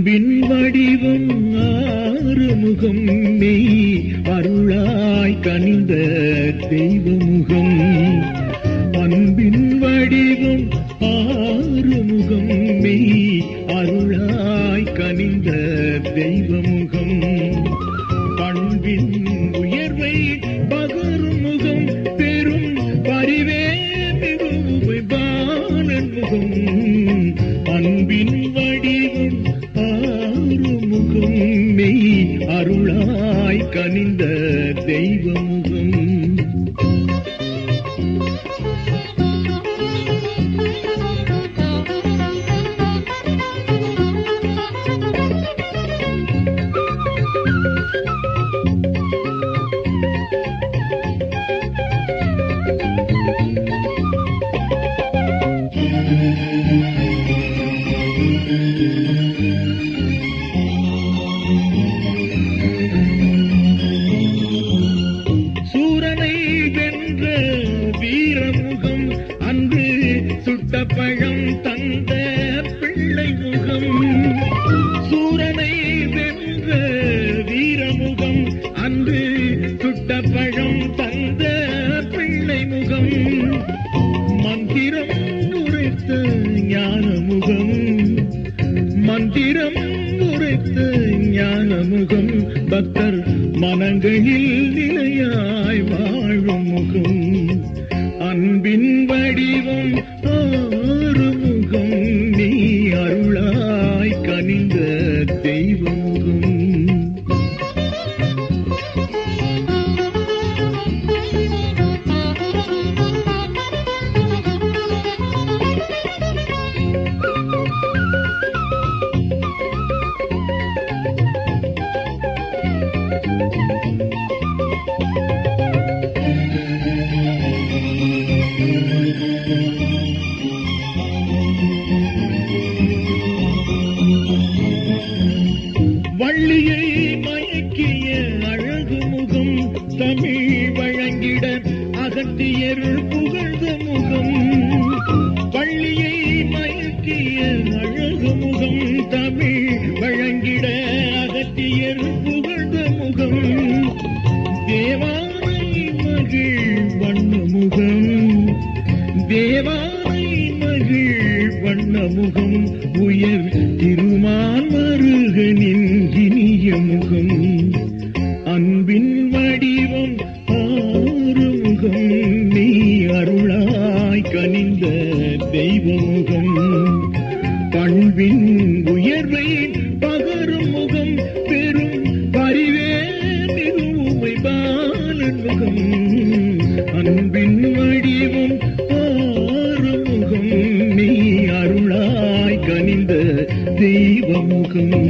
அன்பின் வடிவம் ஆறுமுகம் மெய் அருளாய் கனிந்த தெய்வமுகம். அன்பின் வடிவம் ஆறுமுகம் மெய் அருளாய் கனிந்த தெய்வமுகம். பண்பின் உயர்வை பகரும் முகம் பெரும் பரிவே மிகுவை பாலன் முகம். அன்பின் வடிவம் ஆறுமுகம் மெய் அருளாய் கனிந்த தெய்வமுகம். சூரனை வென்ற வீரமுகம் அன்று சுட்ட பழம் தந்த பிள்ளை முகம். சூரனை வென்ற வீரமுகம் அன்று சுட்ட பழம் தந்த பிள்ளை முகம். மந்திரம் உரைத்த ஞானமுகம். மந்திரம் உரைத்த ஞானமுகம். பக்தர் மனங்களில் நிலையாய் வாழும் முகம். அன்பின் வடிவம் ஆறுமுகம் நீ அருளாய் கனிந்த தெய்வமுகம். வள்ளியை மயக்கிய அழகு முகம் தமிழ் வழங்கிட அகத்தியருள் புகழ்ந்த முகம். வள்ளியை மயக்கிய அழகு முகம் தமிழ் வழங்கிட அகத்தியருள் புகழ்ந்த முகம். தேவானை மகிழ் வண்ண முகம். தேவானை மகிழ் வண்ண முகம். உயர் திருமான் மருகனின் இனிய முகம். அன்பின் வடிவம் ஆறுமுகம் நீ அருளாய் கனிந்த தெய்வமுகம். பண்பின் உயர்வை பகரும் முகம் பெரும் பரிவே மிகுவை பாலன் முகம். அன்பின் வடிவம் ஆறுமுகம் நீ அருளாய் கனிந்த தெய்வமுகம்.